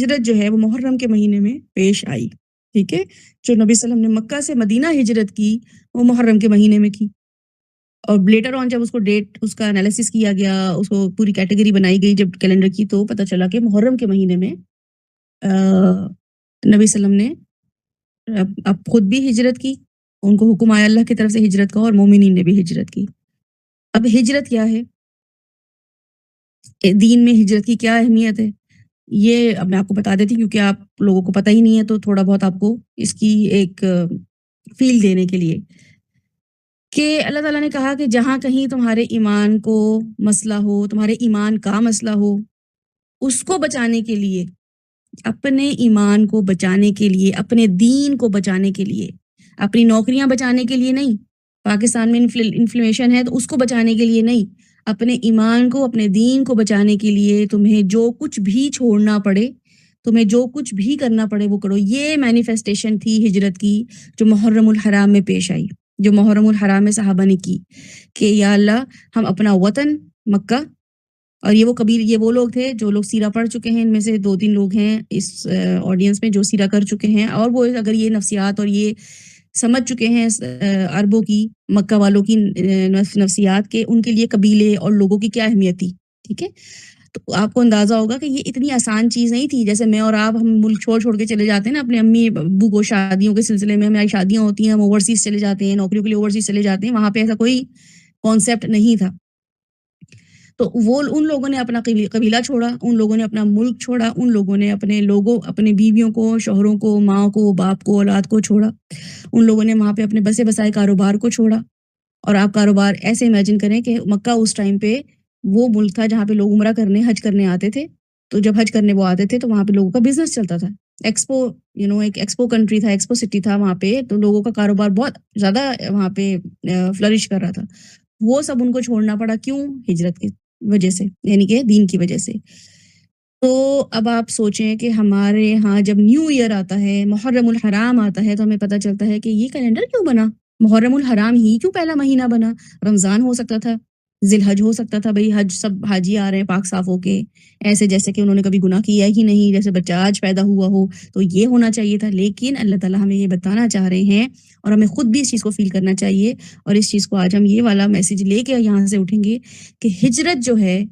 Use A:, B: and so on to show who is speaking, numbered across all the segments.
A: ہجرت جو ہے وہ محرم کے مہینے میں پیش آئی. ٹھیک ہے. جو نبی صلی اللہ علیہ وسلم نے مکہ سے مدینہ ہجرت کی وہ محرم کے مہینے میں کی. اور لیٹر آن جب اس کو ڈیٹ اس کا انالیسس کیا گیا, اس کو پوری کیٹیگری بنائی گئی جب کیلنڈر کی, تو پتہ چلا کہ محرم کے مہینے میں نبی صلی اللہ علیہ وسلم نے اب خود بھی ہجرت کی, ان کو حکم آیا اللہ کی طرف سے ہجرت کا, اور مومنین نے بھی ہجرت کی. اب ہجرت کیا ہے, دین میں ہجرت کی کیا اہمیت ہے, یہ اب میں آپ کو بتا دیتی کیونکہ آپ لوگوں کو پتہ ہی نہیں ہے, تو تھوڑا بہت آپ کو اس کی ایک فیل دینے کے لیے کہ اللہ تعالیٰ نے کہا کہ جہاں کہیں تمہارے ایمان کو مسئلہ ہو, تمہارے ایمان کا مسئلہ ہو, اس کو بچانے کے لیے, اپنے ایمان کو بچانے کے لیے, اپنے دین کو بچانے کے لیے, اپنی نوکریاں بچانے کے لیے نہیں, پاکستان میں انفلیشن ہے تو اس کو بچانے کے لیے نہیں, اپنے ایمان کو, اپنے دین کو بچانے کے لیے تمہیں جو کچھ بھی چھوڑنا پڑے, تمہیں جو کچھ بھی کرنا پڑے وہ کرو. یہ مینیفیسٹیشن تھی ہجرت کی جو محرم الحرام میں پیش آئی, جو محرم الحرام میں صحابہ نے کی کہ یا اللہ ہم اپنا وطن مکہ, اور یہ وہ لوگ تھے جو لوگ سیرہ پڑھ چکے ہیں, ان میں سے 2-3 لوگ ہیں اس آڈینس میں جو سیرہ کر چکے ہیں, اور وہ اگر یہ نفسیات اور یہ سمجھ چکے ہیں عربوں کی, مکہ والوں کی نفسیات کے, ان کے لیے قبیلے اور لوگوں کی کیا اہمیت تھی. ٹھیک ہے, تو آپ کو اندازہ ہوگا کہ یہ اتنی آسان چیز نہیں تھی. جیسے میں اور آپ ہم ملک چھوڑ کے چلے جاتے ہیں نا, اپنے امی ابو کو شادیوں کے سلسلے میں, ہماری شادیاں ہوتی ہیں, ہم اوورسیز چلے جاتے ہیں, نوکریوں کے لیے اوورسیز چلے جاتے ہیں, وہاں پہ ایسا کوئی کانسیپٹ نہیں تھا. تو وہ ان لوگوں نے اپنا قبیلہ چھوڑا, ان لوگوں نے اپنا ملک چھوڑا, ان لوگوں نے اپنے اپنے بیویوں کو, شوہروں کو, ماں کو, باپ کو, اولاد کو چھوڑا, ان لوگوں نے وہاں پہ اپنے بسے بسائے کاروبار کو چھوڑا. اور آپ کاروبار ایسے امیجن کریں کہ مکہ اس ٹائم پہ وہ ملک تھا جہاں پہ لوگ عمرہ کرنے, حج کرنے آتے تھے. تو جب حج کرنے وہ آتے تھے تو وہاں پہ لوگوں کا بزنس چلتا تھا. ایکسپو ایک ایکسپو کنٹری تھا, ایکسپو سٹی تھا وہاں پہ, تو لوگوں کا کاروبار بہت زیادہ وہاں پہ فلرش کر رہا تھا. وہ سب ان کو چھوڑنا پڑا, کیوں؟ ہجرت کی وجہ سے, یعنی کہ دین کی وجہ سے. تو اب آپ سوچیں کہ ہمارے ہاں جب نیو ایئر آتا ہے, محرم الحرام آتا ہے, تو ہمیں پتہ چلتا ہے کہ یہ کیلنڈر کیوں بنا, محرم الحرام ہی کیوں پہلا مہینہ بنا. رمضان ہو سکتا تھا, ذی الحج ہو سکتا تھا, بھئی حج سب حاجی آ رہے ہیں پاک صاف ہو کے, ایسے جیسے کہ انہوں نے کبھی گناہ کیا ہی نہیں, جیسے بچہ آج پیدا ہوا ہو, تو یہ ہونا چاہیے تھا. لیکن اللہ تعالیٰ ہمیں یہ بتانا چاہ رہے ہیں, اور ہمیں خود بھی اس چیز کو فیل کرنا چاہیے, اور اس چیز کو آج ہم یہ والا میسج لے کے یہاں سے اٹھیں گے کہ ہجرت جو ہے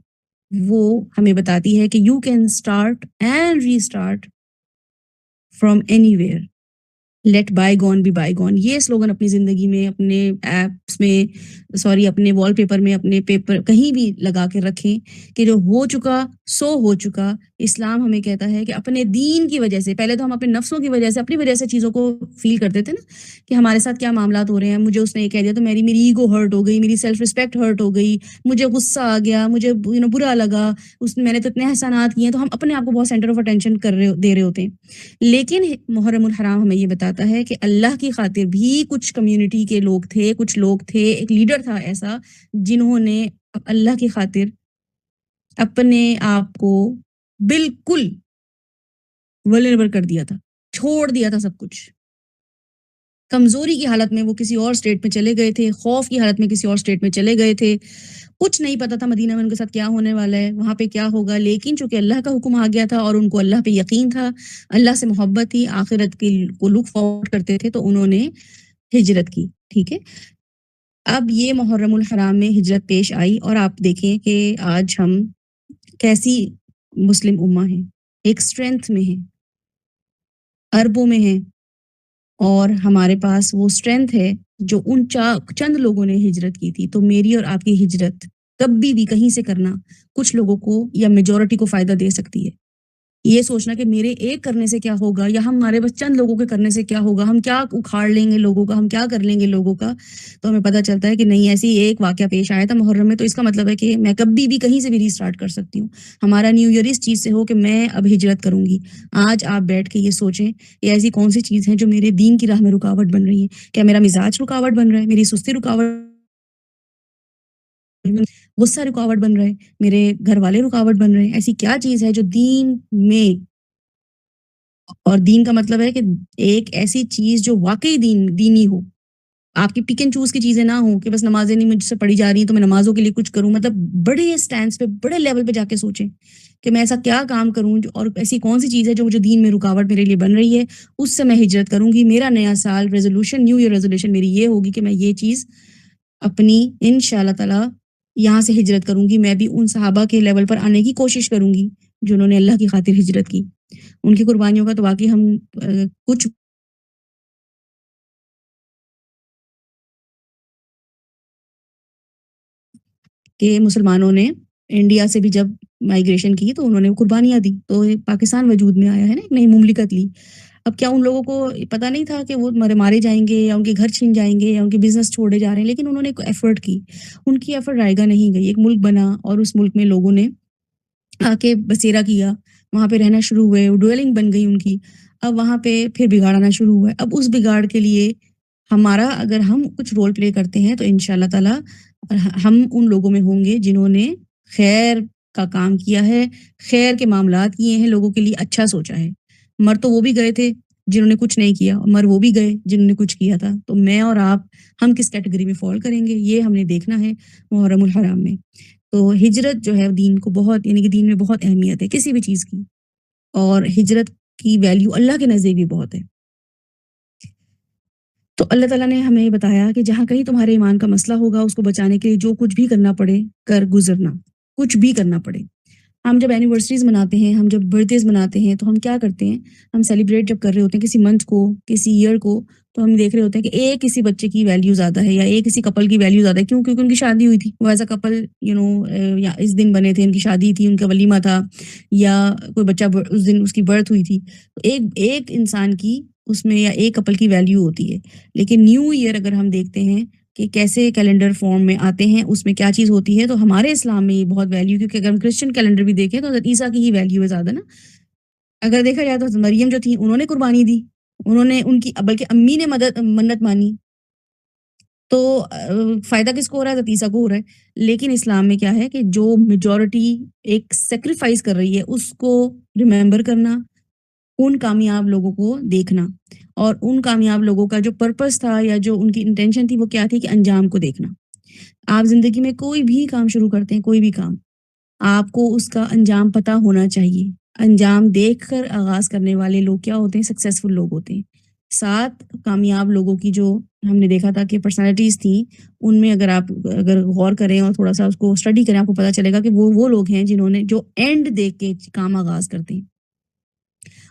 A: وہ ہمیں بتاتی ہے کہ you can start and restart from anywhere, let bygones be bygones. یہ سلوگن اپنی زندگی میں, اپنے ایپس میں, اپنے وال پیپر میں, اپنے پیپر کہیں بھی لگا کے رکھیں کہ جو ہو چکا سو ہو چکا. اسلام ہمیں کہتا ہے کہ اپنے دین کی وجہ سے, پہلے تو ہم اپنے نفسوں کی وجہ سے, اپنی وجہ سے چیزوں کو فیل کرتے تھے نا کہ ہمارے ساتھ کیا معاملات ہو رہے ہیں, مجھے اس نے یہ کہہ دیا تو میری ایگو ہرٹ ہو گئی, میری سیلف رسپیکٹ ہرٹ ہو گئی, مجھے غصہ آ گیا, مجھے برا لگا, میں نے تو اتنے احسانات کیے ہیں, تو ہم اپنے آپ کو بہت سینٹر آف اٹینشن دے رہے ہوتے ہیں. لیکن محرم الحرام ہمیں یہ بتاتا ہے کہ اللہ کی خاطر بھی کچھ کمیونٹی کے لوگ تھے, کچھ لوگ تھے, ایک لیڈر تھا ایسا جنہوں نے اللہ کی خاطر اپنے آپ کو بالکل ولنریبل کر دیا تھا, چھوڑ دیا تھا سب کچھ. کمزوری کی حالت میں وہ کسی اور اسٹیٹ میں چلے گئے تھے, خوف کی حالت میں کسی اور اسٹیٹ میں چلے گئے تھے, کچھ نہیں پتا تھا مدینہ میں ان کے ساتھ کیا ہونے والا ہے, وہاں پہ کیا ہوگا. لیکن چونکہ اللہ کا حکم آ گیا تھا اور ان کو اللہ پہ یقین تھا, اللہ سے محبت تھی, آخرت کو لک فارورڈ کرتے تھے, تو انہوں نے ہجرت کی. ٹھیک ہے, اب یہ محرم الحرام میں ہجرت پیش آئی, اور آپ دیکھیں کہ آج ہم کیسی مسلم امہ ہیں, ایک اسٹرینتھ میں ہیں, اربوں میں ہیں, اور ہمارے پاس وہ اسٹرینتھ ہے جو ان چند لوگوں نے ہجرت کی تھی. تو میری اور آپ کی ہجرت کبھی بھی کہیں سے کرنا کچھ لوگوں کو یا میجورٹی کو فائدہ دے سکتی ہے. یہ سوچنا کہ میرے ایک کرنے سے کیا ہوگا, یا ہمارے بس چند لوگوں کے کرنے سے کیا ہوگا, ہم کیا اکھاڑ لیں گے لوگوں کا, ہم کیا کر لیں گے لوگوں کا. تو ہمیں پتہ چلتا ہے کہ نہیں, ایسی ایک واقعہ پیش آیا تھا محرم میں, تو اس کا مطلب ہے کہ میں کبھی بھی کہیں سے بھی ری اسٹارٹ کر سکتی ہوں. ہمارا نیو ایئر اس چیز سے ہو کہ میں اب ہجرت کروں گی. آج آپ بیٹھ کے یہ سوچیں کہ ایسی کون سی چیز ہے جو میرے دین کی راہ میں رکاوٹ بن رہی ہے. کیا میرا مزاج رکاوٹ بن رہا ہے, میری سستی رکاوٹ, غصہ رکاوٹ بن رہا ہے, میرے گھر والے رکاوٹ بن رہے ہیں. ایسی کیا چیز ہے جو دین میں, اور دین کا مطلب ہے کہ ایک ایسی چیز جو واقعی دینی ہو, آپ کی پک اینڈ چوز کی چیزیں نہ ہوں کہ بس نمازیں نہیں مجھ سے پڑھی جا رہی ہیں تو میں نمازوں کے لیے کچھ کروں. مطلب بڑے اسٹینڈس پہ, بڑے لیول پہ جا کے سوچیں کہ میں ایسا کیا کام کروں اور ایسی کون سی چیز ہے جو مجھے دین میں رکاوٹ میرے لیے بن رہی ہے، اس سے میں ہجرت کروں گی۔ میرا نیا سال ریزولوشن، نیو ایئر ریزولوشن میری یہ ہوگی کہ میں یہ چیز اپنی انشاءاللہ تعالیٰ یہاں سے ہجرت کروں گی۔ میں بھی ان صحابہ کے لیول پر آنے کی کوشش کروں گی جنہوں نے اللہ کی خاطر ہجرت کی۔ ان کی قربانیوں کا تو واقعی ہم کچھ کہ مسلمانوں نے انڈیا سے بھی جب مائگریشن کی تو انہوں نے قربانیاں دی، تو پاکستان وجود میں آیا ہے نا، ایک نئی مملکت لی۔ اب کیا ان لوگوں کو پتہ نہیں تھا کہ وہ مارے جائیں گے یا ان کے گھر چھین جائیں گے یا ان کے بزنس چھوڑے جا رہے ہیں، لیکن انہوں نے ایفرٹ کی، ان کی ایفرٹ رائگاں نہیں گئی، ایک ملک بنا اور اس ملک میں لوگوں نے آ کے بسیرا کیا، وہاں پہ رہنا شروع ہوئے، ڈویلنگ بن گئی ان کی۔ اب وہاں پہ پھر بگاڑ آنا شروع ہوا ہے۔ اب اس بگاڑ کے لیے ہمارا اگر ہم کچھ رول پلے کرتے ہیں تو انشاءاللہ تعالیٰ ہم ان لوگوں میں ہوں گے جنہوں نے خیر کا کام کیا ہے، خیر کے معاملات کیے ہیں، لوگوں کے لیے اچھا سوچا ہے۔ مر تو وہ بھی گئے تھے جنہوں نے کچھ نہیں کیا، مر وہ بھی گئے جنہوں نے کچھ کیا تھا۔ تو میں اور آپ، ہم کس کیٹیگری میں فال کریں گے، یہ ہم نے دیکھنا ہے محرم الحرام میں۔ تو ہجرت جو ہے دین کو بہت، یعنی کہ دین میں بہت اہمیت ہے کسی بھی چیز کی، اور ہجرت کی ویلیو اللہ کے نزدیک بھی بہت ہے۔ تو اللہ تعالیٰ نے ہمیں بتایا کہ جہاں کہیں تمہارے ایمان کا مسئلہ ہوگا، اس کو بچانے کے لیے جو کچھ بھی کرنا پڑے کر گزرنا، کچھ بھی کرنا پڑے۔ ہم جب اینیورسریز مناتے ہیں، ہم جب برتھ ڈیز مناتے ہیں تو ہم کیا کرتے ہیں، ہم سیلیبریٹ جب کر رہے ہوتے ہیں کسی منتھ کو، کسی ایئر کو، تو ہم دیکھ رہے ہوتے ہیں کہ ایک کسی بچے کی ویلیو زیادہ ہے یا ایک کسی کپل کی ویلیو زیادہ ہے، کیوں؟ کیونکہ ان کی شادی ہوئی تھی، وہ ایز اے کپل یا اس دن بنے تھے، ان کی شادی تھی، ان کا ولیمہ تھا، یا کوئی بچہ اس دن اس کی برتھ ہوئی تھی۔ تو ایک انسان کی اس میں یا ایک کپل کی ویلیو ہوتی ہے۔ لیکن نیو ایئر اگر ہم دیکھتے ہیں کہ کیسے کیلنڈر فارم میں آتے ہیں، اس میں کیا چیز ہوتی ہے، تو ہمارے اسلام میں یہ بہت ویلیو، کیونکہ اگر ہم کرسچن کیلنڈر بھی دیکھیں تو حضرت عیسیٰ کی ہی ویلیو ہے زیادہ نا۔ اگر دیکھا جائے تو حضرت مریم جو تھی انہوں نے قربانی دی، انہوں نے ان کی بلکہ امی نے منت مانی، تو فائدہ کس کو ہو رہا ہے؟ حضرت عیسیٰ کو ہو رہا ہے۔ لیکن اسلام میں کیا ہے کہ جو میجورٹی ایک سیکریفائس کر رہی ہے اس کو ریممبر کرنا، ان کامیاب لوگوں کو دیکھنا، اور ان کامیاب لوگوں کا جو پرپس تھا یا جو ان کی انٹینشن تھی وہ کیا تھی کہ انجام کو دیکھنا۔ آپ زندگی میں کوئی بھی کام شروع کرتے ہیں، کوئی بھی کام، آپ کو اس کا انجام پتہ ہونا چاہیے۔ انجام دیکھ کر آغاز کرنے والے لوگ کیا ہوتے ہیں؟ سکسیسفل لوگ ہوتے ہیں۔ 7 کامیاب لوگوں کی جو ہم نے دیکھا تھا کہ پرسنالٹیز تھیں، ان میں اگر غور کریں اور تھوڑا سا اس کو اسٹڈی کریں، آپ کو پتہ چلے گا کہ وہ لوگ ہیں جنہوں نے جو اینڈ دیکھ کے کام آغاز کرتے ہیں۔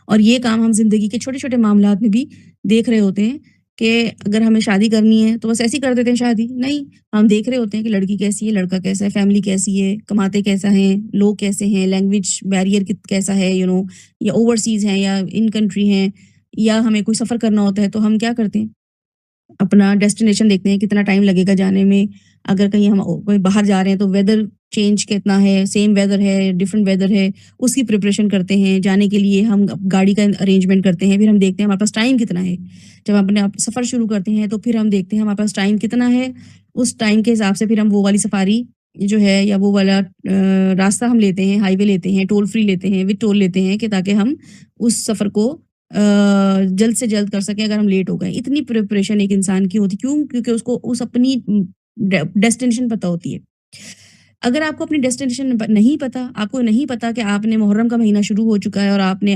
A: اور یہ کام ہم زندگی کے چھوٹے چھوٹے معاملات میں بھی دیکھ رہے ہوتے ہیں کہ اگر ہمیں شادی کرنی ہے تو بس ایسی کر دیتے ہیں شادی نہیں، ہم دیکھ رہے ہوتے ہیں کہ لڑکی کیسی ہے، لڑکا کیسا ہے، فیملی کیسی ہے، کماتے کیسا ہیں، لوگ کیسے ہیں، لینگویج بیریئر کیسا ہے، یا اوورسیز ہیں یا ان کنٹری ہیں، یا ہمیں کوئی سفر کرنا ہوتا ہے تو ہم کیا کرتے ہیں، اپنا ڈیسٹینیشن دیکھتے ہیں کتنا ٹائم لگے گا جانے میں، اگر کہیں ہم کوئی باہر جا رہے ہیں تو ویدر چینج کتنا ہے، سیم ویدر ہے، ڈفرینٹ ویدر ہے، اس کی پریپریشن کرتے ہیں، جانے کے لیے ہم گاڑی کا ارینجمنٹ کرتے ہیں، پھر ہم دیکھتے ہیں ہمارے پاس ٹائم کتنا ہے، جب ہم اپنے سفر شروع کرتے ہیں تو پھر ہم دیکھتے ہیں ہمارے پاس ٹائم کتنا ہے، اس ٹائم کے حساب سے پھر ہم وہ والی سفاری جو ہے یا وہ والا راستہ ہم لیتے ہیں، ہائی وے لیتے ہیں، ٹول فری لیتے ہیں، وتھ ٹول لیتے ہیں، کہ تاکہ ہم اس سفر کو جلد سے جلد کر سکیں اگر ہم لیٹ ہو گئے۔ اتنی پریپریشن ایک انسان کی ہوتی، کیوں؟ کیونکہ اس کو اس اپنی ڈیسٹینیشن پتہ ہوتی ہے۔ اگر آپ کو اپنی ڈیسٹینیشن نہیں پتا، آپ کو نہیں پتا کہ آپ نے محرم کا مہینہ شروع ہو چکا ہے اور آپ نے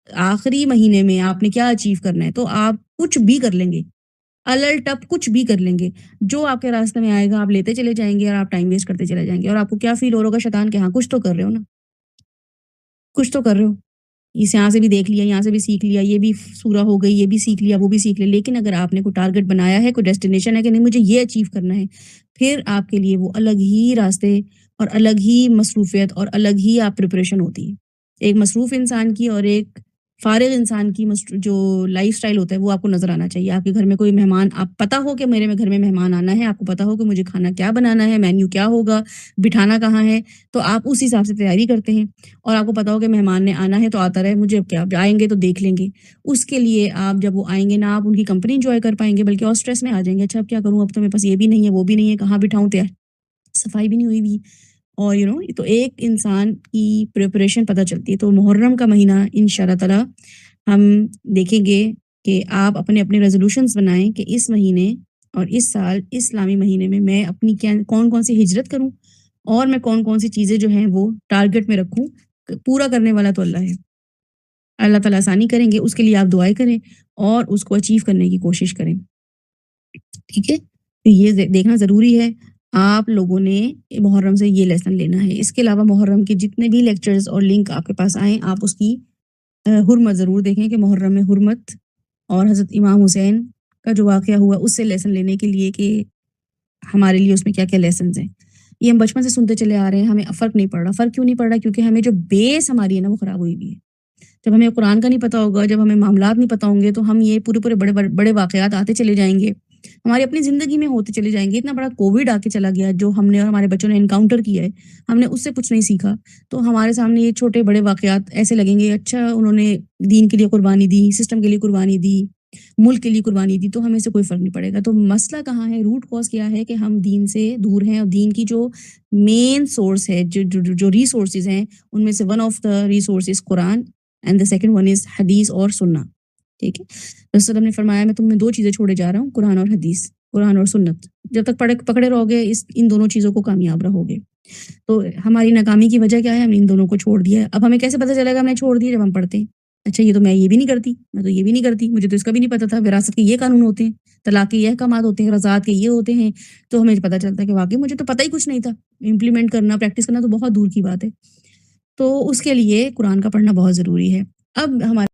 A: آخری مہینے میں آپ نے کیا اچیو کرنا ہے، تو آپ کچھ بھی کر لیں گے، الٹپ کچھ بھی کر لیں گے، جو آپ کے راستے میں آئے گا آپ لیتے چلے جائیں گے اور آپ ٹائم ویسٹ کرتے چلے جائیں گے، اور آپ کو کیا فیل ہو رہا ہوگا شیطان کہ ہاں کچھ تو کر رہے ہو نا، کچھ تو کر رہے ہو، اس یہاں سے بھی دیکھ لیا، یہاں سے بھی سیکھ لیا، یہ بھی سورہ ہو گئی، یہ بھی سیکھ لیا، وہ بھی سیکھ لیا۔ لیکن اگر آپ نے کوئی ٹارگٹ بنایا ہے، کوئی ڈیسٹینیشن ہے کہ نہیں مجھے یہ اچیو کرنا ہے، پھر آپ کے لیے وہ الگ ہی راستے اور الگ ہی مصروفیت اور الگ ہی آپ پریپریشن ہوتی ہے۔ ایک مصروف انسان کی اور ایک فارغ انسان کی جو لائف سٹائل ہوتا ہے وہ آپ کو نظر آنا چاہیے۔ آپ کے گھر میں کوئی مہمان، آپ پتہ ہو کہ میرے گھر میں مہمان آنا ہے، آپ کو پتہ ہو کہ مجھے کھانا کیا بنانا ہے، مینیو کیا ہوگا، بٹھانا کہاں ہے، تو آپ اس حساب سے تیاری کرتے ہیں، اور آپ کو پتہ ہو کہ مہمان نے آنا ہے تو آتا رہے، مجھے اب کیا، آئیں گے تو دیکھ لیں گے۔ اس کے لیے آپ جب وہ آئیں گے نا، آپ ان کی کمپنی انجوائے کر پائیں گے، بلکہ اور اسٹریس میں آ جائیں گے، اچھا اب کیا کروں، اب تو میرے پاس یہ بھی نہیں ہے، وہ بھی نہیں ہے، کہاں بٹھاؤں، تیار صفائی بھی نہیں ہوئی ہوئی، اور تو ایک انسان کی پریپریشن پتہ چلتی ہے۔ تو محرم کا مہینہ انشاءاللہ تعالی ہم دیکھیں گے کہ آپ اپنے اپنے ریزولوشنز بنائیں کہ اس مہینے اور اس سال اسلامی مہینے میں اپنی کون کون سی ہجرت کروں، اور میں کون-کون سی چیزیں جو ہیں وہ ٹارگٹ میں رکھوں، پورا کرنے والا تو اللہ ہے۔ اللہ تعالیٰ آسانی کریں گے، اس کے لیے آپ دعائیں کریں اور اس کو اچیو کرنے کی کوشش کریں، ٹھیک ہے؟ تو یہ دیکھنا ضروری ہے، آپ لوگوں نے محرم سے یہ لیسن لینا ہے۔ اس کے علاوہ محرم کے جتنے بھی لیکچرز اور لنک آپ کے پاس آئیں، آپ اس کی حرمت ضرور دیکھیں کہ محرم میں حرمت اور حضرت امام حسین کا جو واقعہ ہوا اس سے لیسن لینے کے لیے کہ ہمارے لیے اس میں کیا کیا لیسنز ہیں۔ یہ ہم بچپن سے سنتے چلے آ رہے ہیں، ہمیں فرق نہیں پڑ رہا۔ فرق کیوں نہیں پڑ رہا؟ کیونکہ ہمیں جو بیس ہماری ہے نا وہ خراب ہوئی ہوئی ہے۔ جب ہمیں قرآن کا نہیں پتہ ہوگا، جب ہمیں معاملات نہیں پتہ ہوں گے تو ہم یہ پورے بڑے واقعات آتے چلے جائیں گے، ہماری اپنی زندگی میں ہوتے چلے جائیں گے۔ اتنا بڑا کووڈ آ کے چلا گیا جو ہم نے اور ہمارے بچوں نے انکاؤنٹر کیا ہے، ہم نے اس سے کچھ نہیں سیکھا، تو ہمارے سامنے یہ چھوٹے بڑے واقعات ایسے لگیں گے، اچھا انہوں نے دین کے لیے قربانی دی، سسٹم کے لیے قربانی دی، ملک کے لیے قربانی دی، تو ہمیں سے کوئی فرق نہیں پڑے گا۔ تو مسئلہ کہاں ہے؟ روٹ کاز کیا ہے کہ ہم دین سے دور ہیں، اور دین کی جو مین سورس ہے، جو ریسورسز ہیں، ان میں سے one of the resources Quran and the second one is حدیث اور سننا، ٹھیک ہے؟ رسول اللہ نے فرمایا میں تم میں 2 چیزیں چھوڑے جا رہا ہوں، قرآن اور حدیث، قرآن اور سنت۔ جب تک پکڑے رہو گے ان دونوں چیزوں کو کامیاب رہو گے۔ تو ہماری ناکامی کی وجہ کیا ہے؟ ہم نے ان دونوں کو چھوڑ دیا ہے۔ اب ہمیں کیسے پتہ چلے گا ہم نے چھوڑ دیا؟ جب ہم پڑھتے ہیں، اچھا یہ تو میں یہ بھی نہیں کرتی، میں تو یہ بھی نہیں کرتی، مجھے تو اس کا بھی نہیں پتہ تھا، وراثت کے یہ قانون ہوتے ہیں، طلاق کے یہ احکامات ہوتے ہیں، رضاعت کے یہ ہوتے ہیں، تو ہمیں پتہ چلتا ہے کہ واقعی مجھے تو پتہ ہی کچھ نہیں تھا۔ امپلیمنٹ کرنا، پریکٹس کرنا تو بہت دور کی بات ہے۔ تو اس کے لیے قرآن کا پڑھنا بہت ضروری ہے۔ اب ہمارے